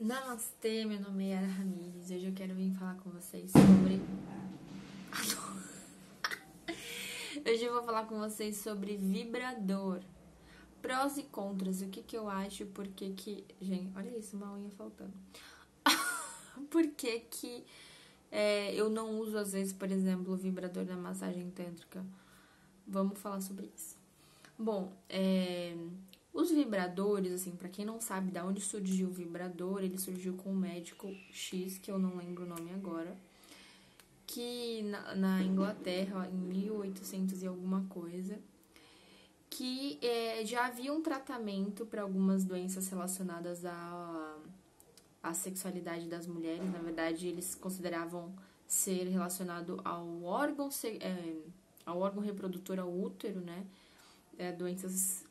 Namastê, meu nome é Yara Ramírez. Hoje eu quero vir falar com vocês sobre... Hoje eu vou falar com vocês sobre vibrador. Prós e contras, o que eu acho, por que que... Gente, olha isso, uma unha faltando. Por que que eu não uso, às vezes, por exemplo, o vibrador da massagem tântrica? Vamos falar sobre isso. Bom, os vibradores, assim, pra quem não sabe de onde surgiu o vibrador, ele surgiu com um médico X, que eu não lembro o nome agora, que na Inglaterra, em 1800 e alguma coisa, que já havia um tratamento para algumas doenças relacionadas à sexualidade das mulheres. Na verdade, eles consideravam ser relacionado ao órgão reprodutor, ao útero, né? Doenças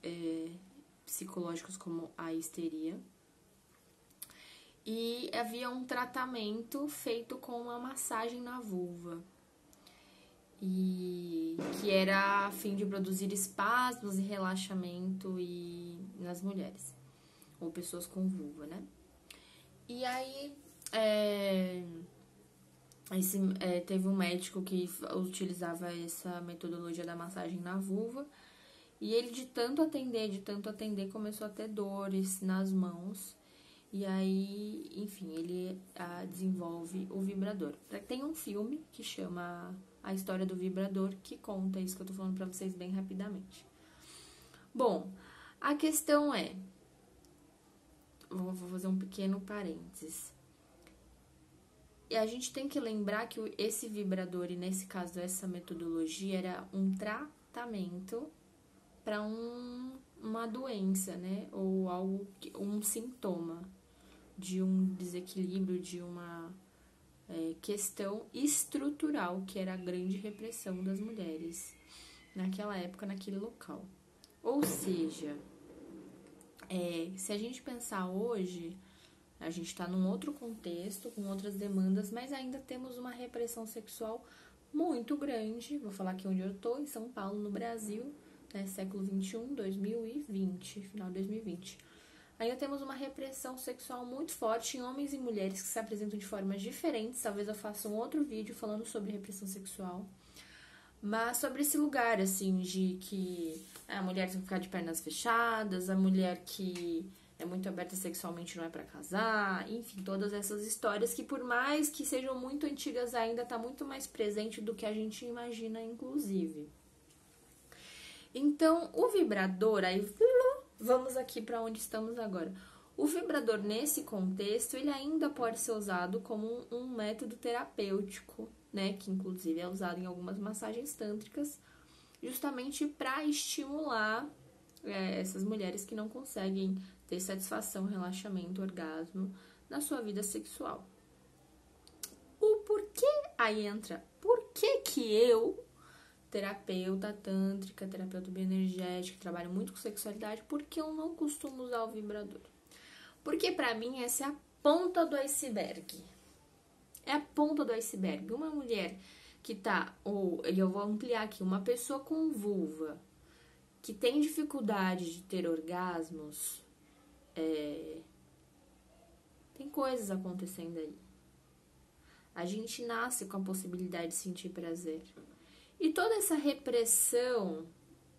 psicológicas como a histeria. E havia um tratamento feito com uma massagem na vulva, e que era a fim de produzir espasmos e relaxamento nas mulheres, ou pessoas com vulva, né? E aí teve um médico que utilizava essa metodologia da massagem na vulva, e ele, de tanto atender, começou a ter dores nas mãos. E aí, enfim, ele desenvolve o vibrador. Tem um filme que chama A História do Vibrador, que conta isso que eu tô falando pra vocês bem rapidamente. Bom, a questão vou fazer um pequeno parênteses. E a gente tem que lembrar que esse vibrador, e nesse caso essa metodologia, era um tratamento para uma doença, né? Ou um sintoma de um desequilíbrio, de uma questão estrutural, que era a grande repressão das mulheres naquela época, naquele local. Ou seja, se a gente pensar hoje, a gente está num outro contexto, com outras demandas, mas ainda temos uma repressão sexual muito grande. Vou falar aqui onde eu tô, em São Paulo, no Brasil, né, século XXI, 2020, final de 2020. Ainda temos uma repressão sexual muito forte em homens e mulheres que se apresentam de formas diferentes. Talvez eu faça um outro vídeo falando sobre repressão sexual. Mas sobre esse lugar, assim, de que a mulher tem que ficar de pernas fechadas, a mulher que é muito aberta sexualmente não é pra casar, enfim, todas essas histórias que, por mais que sejam muito antigas, ainda tá muito mais presente do que a gente imagina, inclusive. Então, o vibrador, aí vamos aqui para onde estamos agora. O vibrador, nesse contexto, ele ainda pode ser usado como um método terapêutico, né? Que inclusive é usado em algumas massagens tântricas, justamente para estimular essas mulheres que não conseguem ter satisfação, relaxamento, orgasmo na sua vida sexual. O porquê aí entra, por que eu, terapeuta tântrica, terapeuta bioenergética, trabalho muito com sexualidade, porque eu não costumo usar o vibrador? Porque pra mim essa é a ponta do iceberg. É a ponta do iceberg. Uma mulher que e eu vou ampliar aqui, uma pessoa com vulva, que tem dificuldade de ter orgasmos, tem coisas acontecendo aí. A gente nasce com a possibilidade de sentir prazer. E toda essa repressão,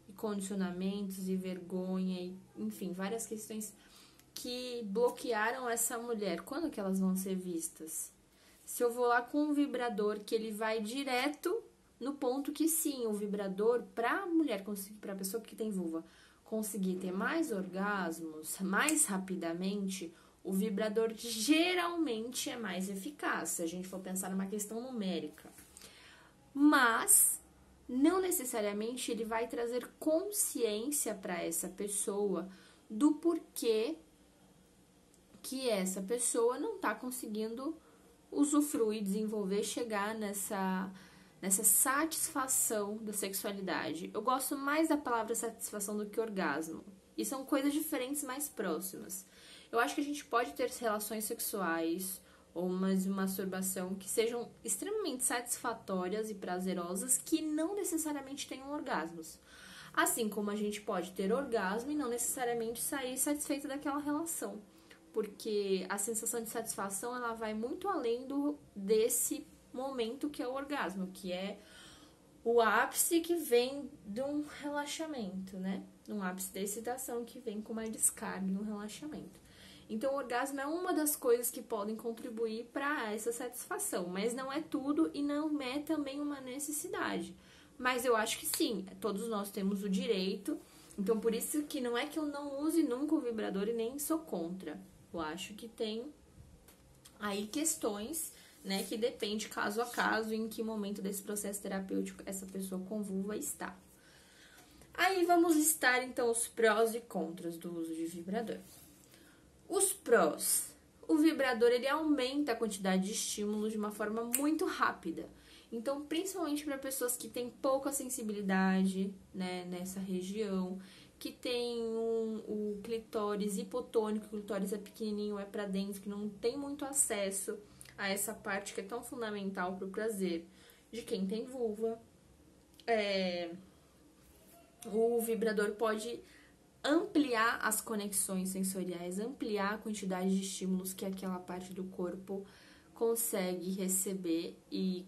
e condicionamentos e vergonha, e, enfim, várias questões que bloquearam essa mulher. Quando que elas vão ser vistas? Se eu vou lá com um vibrador que ele vai direto no ponto que sim, o vibrador, pra mulher conseguir, pra pessoa que tem vulva, conseguir ter mais orgasmos mais rapidamente, o vibrador geralmente é mais eficaz, se a gente for pensar numa questão numérica. Mas não necessariamente ele vai trazer consciência para essa pessoa do porquê que essa pessoa não está conseguindo usufruir, desenvolver, chegar nessa satisfação da sexualidade. Eu gosto mais da palavra satisfação do que orgasmo. E são coisas diferentes, mais próximas. Eu acho que a gente pode ter relações sexuais ou uma masturbação que sejam extremamente satisfatórias e prazerosas, que não necessariamente tenham orgasmos. Assim como a gente pode ter orgasmo e não necessariamente sair satisfeita daquela relação. porque a sensação de satisfação, ela vai muito além desse momento que é o orgasmo, que é o ápice que vem de um relaxamento, né? Um ápice da excitação que vem com uma descarga e um relaxamento. Então, o orgasmo é uma das coisas que podem contribuir para essa satisfação, mas não é tudo e não é também uma necessidade. Mas eu acho que sim, todos nós temos o direito. Então, por isso que não é que eu não use nunca o vibrador e nem sou contra. Eu acho que tem aí questões, né, que depende caso a caso em que momento desse processo terapêutico essa pessoa com vulva está. Aí vamos listar então os prós e contras do uso de vibrador. Os prós. O vibrador, ele aumenta a quantidade de estímulos de uma forma muito rápida. Então, principalmente para pessoas que têm pouca sensibilidade, né, nessa região, que tem o clitóris hipotônico, o clitóris é pequenininho, é para dentro, que não tem muito acesso a essa parte que é tão fundamental para o prazer de quem tem vulva. O vibrador pode ampliar as conexões sensoriais, ampliar a quantidade de estímulos que aquela parte do corpo consegue receber e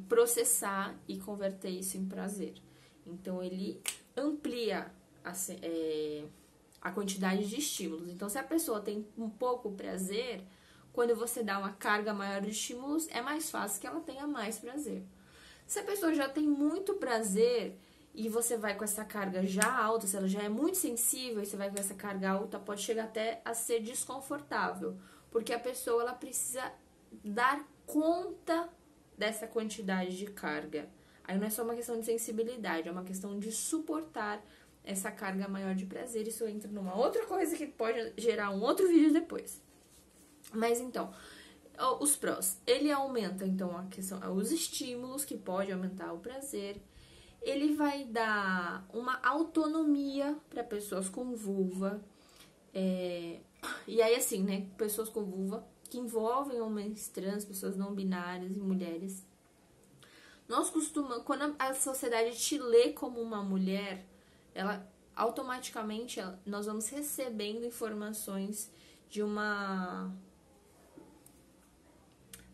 processar e converter isso em prazer. Então, ele amplia a quantidade de estímulos. Então, se a pessoa tem um pouco prazer, quando você dá uma carga maior de estímulos, é mais fácil que ela tenha mais prazer. Se a pessoa já tem muito prazer e você vai com essa carga já alta, se ela já é muito sensível e você vai com essa carga alta, pode chegar até a ser desconfortável, porque a pessoa ela precisa dar conta dessa quantidade de carga. Aí não é só uma questão de sensibilidade, é uma questão de suportar essa carga maior de prazer. Isso entra numa outra coisa que pode gerar um outro vídeo depois. Mas então, os prós. Ele aumenta, então, os estímulos, que pode aumentar o prazer. Ele vai dar uma autonomia para pessoas com vulva. E aí, assim, né? Pessoas com vulva que envolvem homens trans, pessoas não binárias e mulheres. Nós costumamos, quando a sociedade te lê como uma mulher, ela automaticamente nós vamos recebendo informações de uma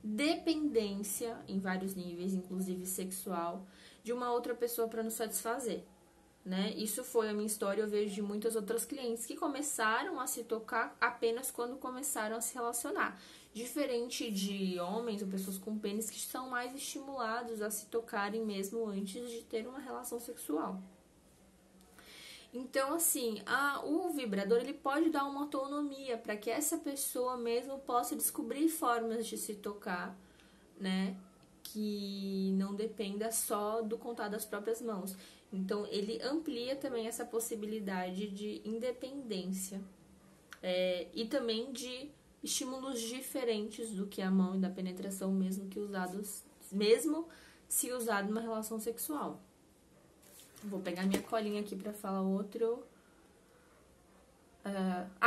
dependência em vários níveis, inclusive sexual, de uma outra pessoa para nos satisfazer, né? Isso foi a minha história, eu vejo de muitas outras clientes que começaram a se tocar apenas quando começaram a se relacionar. Diferente de homens ou pessoas com pênis que são mais estimulados a se tocarem mesmo antes de ter uma relação sexual. Então, assim, o vibrador ele pode dar uma autonomia para que essa pessoa mesmo possa descobrir formas de se tocar, né? Que não dependa só do contato das próprias mãos. Então, ele amplia também essa possibilidade de independência e também de estímulos diferentes do que a mão e da penetração, mesmo se usado numa relação sexual. Vou pegar minha colinha aqui pra falar outro.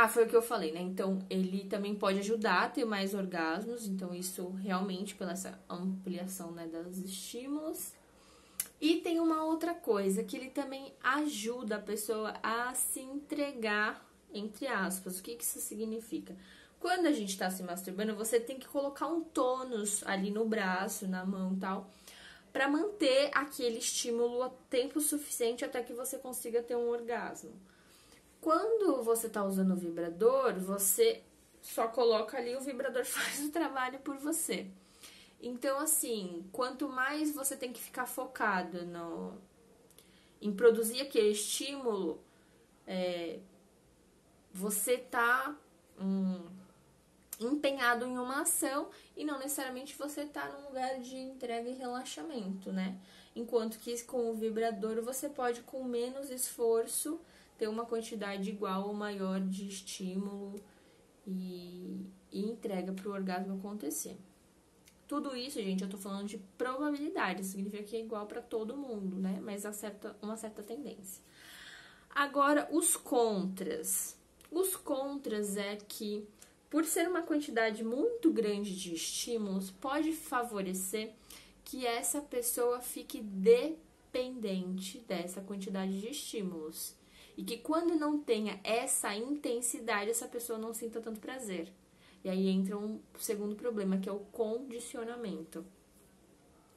Foi o que eu falei, né? Então, ele também pode ajudar a ter mais orgasmos. Então, isso realmente pela essa ampliação, né, dos estímulos. E tem uma outra coisa, que ele também ajuda a pessoa a se entregar, entre aspas. O que isso significa? Quando a gente tá se masturbando, você tem que colocar um tônus ali no braço, na mão e tal, para manter aquele estímulo a tempo suficiente até que você consiga ter um orgasmo. Quando você tá usando o vibrador, você só coloca ali, o vibrador faz o trabalho por você. Então, assim, quanto mais você tem que ficar focado em produzir aquele estímulo, você tá empenhado em uma ação e não necessariamente você tá num lugar de entrega e relaxamento, né? Enquanto que com o vibrador você pode, com menos esforço, ter uma quantidade igual ou maior de estímulo e entrega para o orgasmo acontecer. Tudo isso, gente, eu tô falando de probabilidade, significa que é igual para todo mundo, né? Mas uma certa tendência. Agora, os contras. Os contras é que, por ser uma quantidade muito grande de estímulos, pode favorecer que essa pessoa fique dependente dessa quantidade de estímulos. E que quando não tenha essa intensidade, essa pessoa não sinta tanto prazer. E aí entra um segundo problema, que é o condicionamento.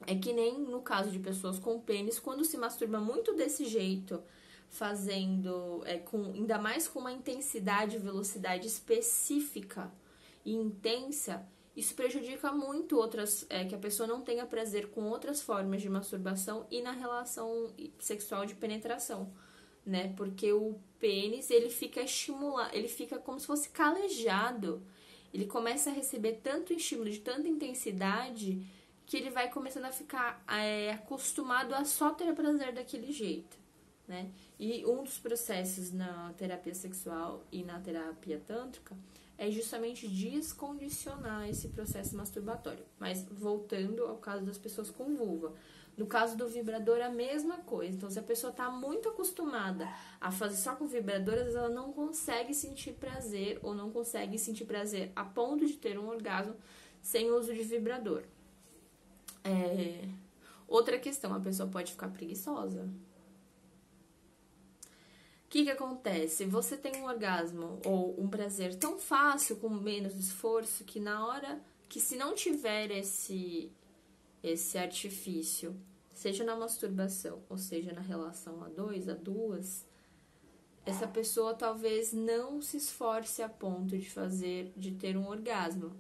É que nem no caso de pessoas com pênis, quando se masturba muito desse jeito, fazendo, ainda mais com uma intensidade e velocidade específica e intensa, isso prejudica muito que a pessoa não tenha prazer com outras formas de masturbação e na relação sexual de penetração, né? Porque o pênis, ele fica estimulado, ele fica como se fosse calejado. Ele começa a receber tanto estímulo de tanta intensidade que ele vai começando a ficar acostumado a só ter prazer daquele jeito, né? E um dos processos na terapia sexual e na terapia tântrica é justamente descondicionar esse processo masturbatório. Mas voltando ao caso das pessoas com vulva. No caso do vibrador, a mesma coisa. Então, se a pessoa está muito acostumada a fazer só com vibrador, às vezes ela não consegue sentir prazer ou não consegue sentir prazer a ponto de ter um orgasmo sem uso de vibrador. Outra questão, a pessoa pode ficar preguiçosa. O que acontece? Você tem um orgasmo ou um prazer tão fácil, com menos esforço, que na hora que se não tiver esse artifício, seja na masturbação ou seja na relação a duas, essa pessoa talvez não se esforce a ponto de ter um orgasmo.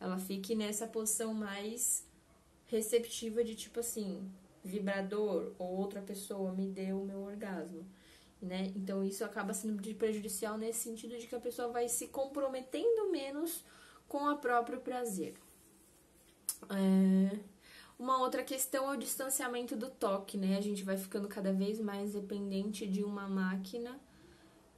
Ela fique nessa posição mais receptiva de tipo assim, vibrador ou outra pessoa me deu o meu orgasmo, né? Então isso acaba sendo prejudicial nesse sentido de que a pessoa vai se comprometendo menos com o próprio prazer. Uma outra questão é o distanciamento do toque, né? A gente vai ficando cada vez mais dependente de uma máquina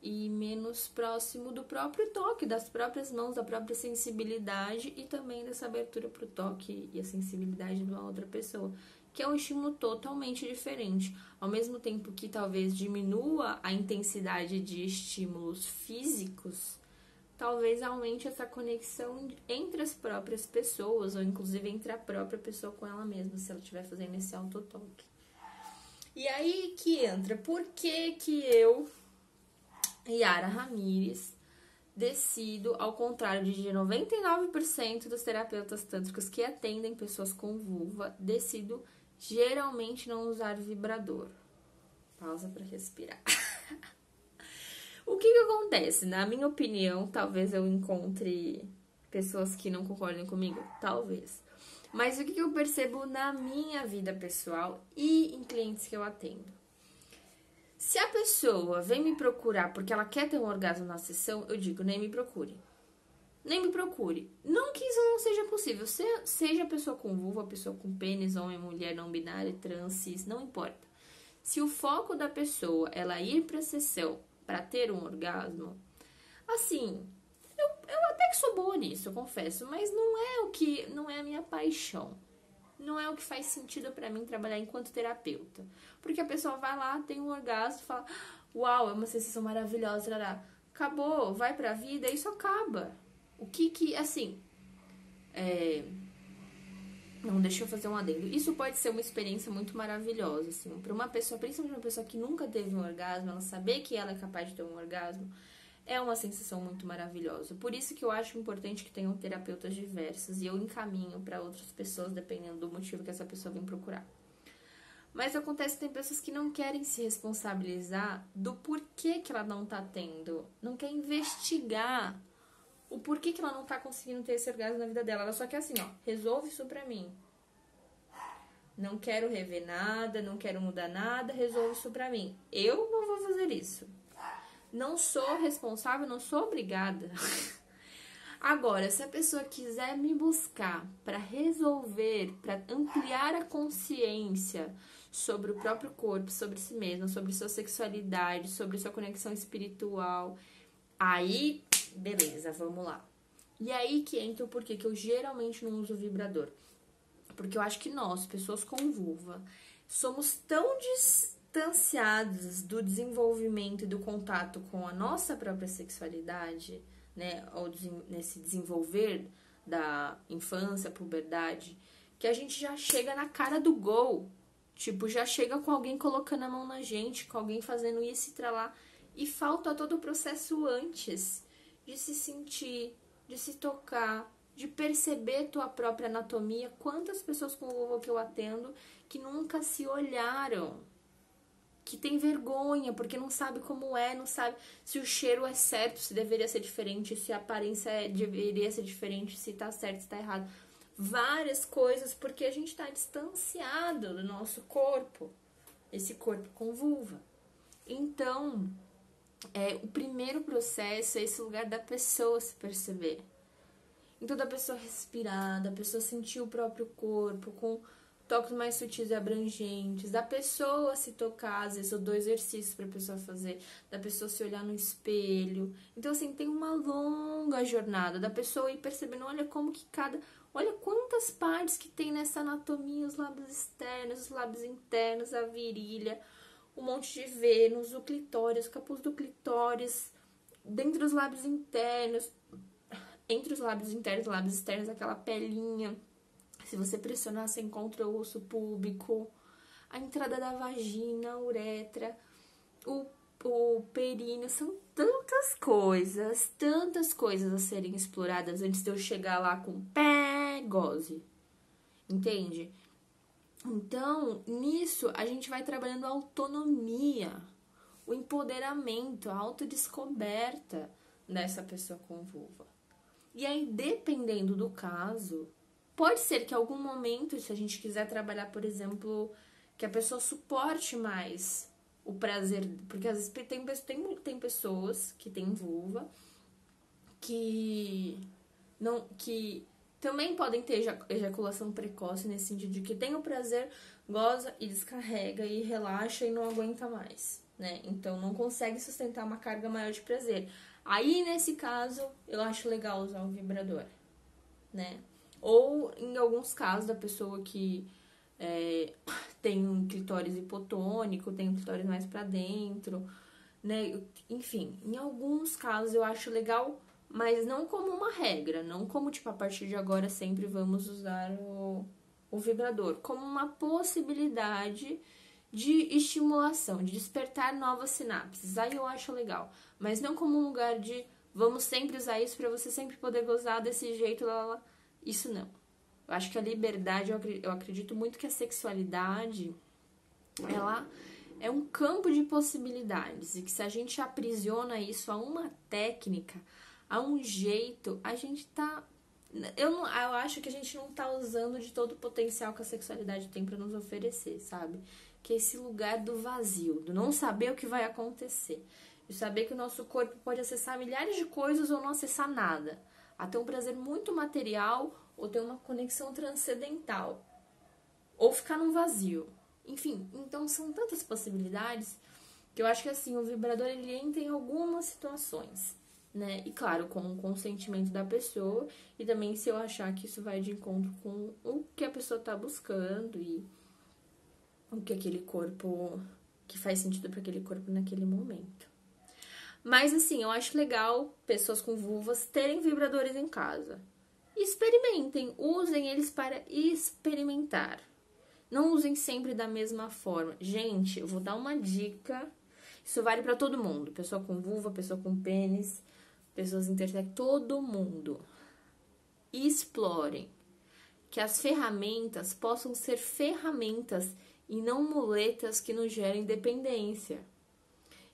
e menos próximo do próprio toque, das próprias mãos, da própria sensibilidade e também dessa abertura para o toque e a sensibilidade de uma outra pessoa, que é um estímulo totalmente diferente. Ao mesmo tempo que talvez diminua a intensidade de estímulos físicos, talvez aumente essa conexão entre as próprias pessoas, ou inclusive entre a própria pessoa com ela mesma, se ela estiver fazendo esse autotoque. E aí que entra, por que eu, Yara Ramírez, decido, ao contrário de 99% dos terapeutas tântricos que atendem pessoas com vulva, decido geralmente não usar vibrador. Pausa para respirar. O que acontece? Na minha opinião, talvez eu encontre pessoas que não concordem comigo, talvez. Mas o que eu percebo na minha vida pessoal e em clientes que eu atendo? Se a pessoa vem me procurar porque ela quer ter um orgasmo na sessão, eu digo, nem me procure. Nem me procure. Não que isso não seja possível. Seja pessoa com vulva, pessoa com pênis, homem, mulher, não binária, trans, cis, não importa. Se o foco da pessoa é ela ir pra sessão para ter um orgasmo, assim, eu até que sou boa nisso, eu confesso, mas não é a minha paixão. Não é o que faz sentido pra mim trabalhar enquanto terapeuta. Porque a pessoa vai lá, tem um orgasmo, fala, uau, é uma sensação maravilhosa, tarará. Acabou, vai pra vida, isso acaba. O que assim, não, deixa eu fazer um adendo. Isso pode ser uma experiência muito maravilhosa, assim, pra uma pessoa, principalmente uma pessoa que nunca teve um orgasmo, ela saber que ela é capaz de ter um orgasmo, é uma sensação muito maravilhosa. Por isso que eu acho importante que tenham terapeutas diversos e eu encaminho para outras pessoas, dependendo do motivo que essa pessoa vem procurar. Mas acontece que tem pessoas que não querem se responsabilizar do porquê que ela não tá tendo, não quer investigar o porquê que ela não tá conseguindo ter esse orgasmo na vida dela. Ela só quer assim, ó, resolve isso pra mim. Não quero rever nada, não quero mudar nada, resolve isso pra mim. Eu não vou fazer isso. Não sou responsável, não sou obrigada. Agora, se a pessoa quiser me buscar para resolver, para ampliar a consciência sobre o próprio corpo, sobre si mesma, sobre sua sexualidade, sobre sua conexão espiritual, aí, beleza, vamos lá. E aí que entra o porquê que eu geralmente não uso vibrador. Porque eu acho que nós, pessoas com vulva, somos tão distanciados do desenvolvimento e do contato com a nossa própria sexualidade, né, ou nesse desenvolver da infância, puberdade, que a gente já chega na cara do gol, tipo, já chega com alguém colocando a mão na gente, com alguém fazendo isso e tralar, E falta todo o processo antes de se sentir, de se tocar, de perceber tua própria anatomia. Quantas pessoas com vulva que eu atendo que nunca se olharam, que tem vergonha, porque não sabe como é, não sabe se o cheiro é certo, se deveria ser diferente, se a aparência deveria ser diferente, se tá certo, se tá errado. Várias coisas, porque a gente tá distanciado do nosso corpo, esse corpo com vulva. Então, o primeiro processo é esse lugar da pessoa se perceber. Então, da pessoa respirar, da pessoa sentir o próprio corpo, com toques mais sutis e abrangentes, da pessoa se tocar, às vezes eu dou exercícios pra pessoa fazer, da pessoa se olhar no espelho. Então, assim, tem uma longa jornada da pessoa ir percebendo, olha quantas partes que tem nessa anatomia, os lábios externos, os lábios internos, a virilha, um monte de Vênus, o clitóris, o capuz do clitóris, dentro dos lábios internos, entre os lábios internos e lábios externos, aquela pelinha. Se você pressionar, você encontra o osso púbico, a entrada da vagina, a uretra, o períneo. São tantas coisas a serem exploradas antes de eu chegar lá com pé, goze. Entende? Então, nisso, a gente vai trabalhando a autonomia, o empoderamento, a autodescoberta dessa pessoa com vulva. E aí, dependendo do caso, pode ser que em algum momento, se a gente quiser trabalhar, por exemplo, que a pessoa suporte mais o prazer, porque às vezes tem pessoas que têm vulva que também podem ter ejaculação precoce, nesse sentido de que tem o prazer, goza e descarrega e relaxa e não aguenta mais, né? Então não consegue sustentar uma carga maior de prazer. Aí, nesse caso, eu acho legal usar o vibrador, né? Ou, em alguns casos, da pessoa que tem um clitóris hipotônico, tem um clitóris mais pra dentro, né? Enfim, em alguns casos eu acho legal, mas não como uma regra, não como, tipo, a partir de agora sempre vamos usar o vibrador, como uma possibilidade de estimulação, de despertar novas sinapses. Aí eu acho legal, mas não como um lugar de vamos sempre usar isso pra você sempre poder gozar desse jeito, lá. Isso não. Eu acho que a liberdade, eu acredito muito que a sexualidade, ela é um campo de possibilidades, e que se a gente aprisiona isso a uma técnica, a um jeito, a gente tá... Eu acho que a gente não tá usando de todo o potencial que a sexualidade tem pra nos oferecer, sabe? Que é esse lugar do vazio, do não saber o que vai acontecer. De saber que o nosso corpo pode acessar milhares de coisas ou não acessar nada. Até um prazer muito material ou ter uma conexão transcendental. Ou ficar num vazio. Enfim, então são tantas possibilidades que eu acho que assim, o vibrador ele entra em algumas situações, né? E claro, com o consentimento da pessoa e também se eu achar que isso vai de encontro com o que a pessoa tá buscando e o que aquele corpo, que faz sentido para aquele corpo naquele momento. Mas assim, eu acho legal pessoas com vulvas terem vibradores em casa. Experimentem, usem eles para experimentar. Não usem sempre da mesma forma. Gente, eu vou dar uma dica. Isso vale para todo mundo. Pessoa com vulva, pessoa com pênis, pessoas intersexuais, todo mundo. Explorem. Que as ferramentas possam ser ferramentas e não muletas que nos gerem dependência.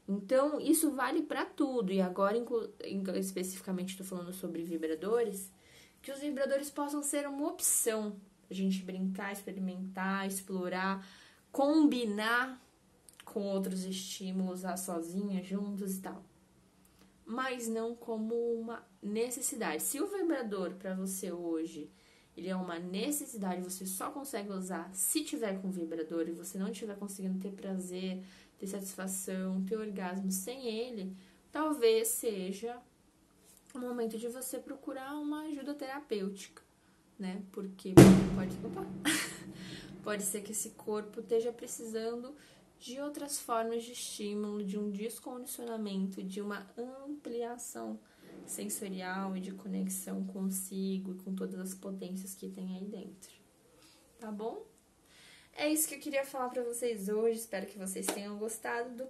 Então, isso vale para tudo. E agora, especificamente, estou falando sobre vibradores, que os vibradores possam ser uma opção. A gente brincar, experimentar, explorar, combinar com outros estímulos, usar sozinha, juntos e tal. Mas não como uma necessidade. Se o vibrador para você hoje ele é uma necessidade, você só consegue usar se tiver com vibrador e você não estiver conseguindo ter prazer, ter satisfação, ter orgasmo sem ele, talvez seja o momento de você procurar uma ajuda terapêutica, né? Porque pode ser que esse corpo esteja precisando de outras formas de estímulo, de um descondicionamento, de uma ampliação sensorial e de conexão consigo e com todas as potências que tem aí dentro. Tá bom? É isso que eu queria falar pra vocês hoje. Espero que vocês tenham gostado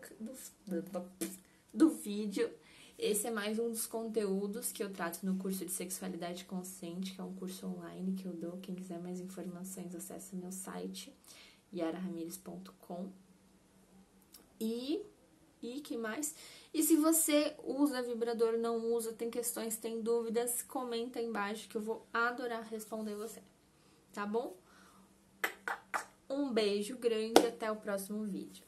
do vídeo. Esse é mais um dos conteúdos que eu trato no curso de Sexualidade Consciente, que é um curso online que eu dou. Quem quiser mais informações, acesse meu site, yararamirez.com. E que mais? E se você usa vibrador, não usa, tem questões, tem dúvidas, comenta aí embaixo que eu vou adorar responder você. Tá bom? Um beijo grande e até o próximo vídeo.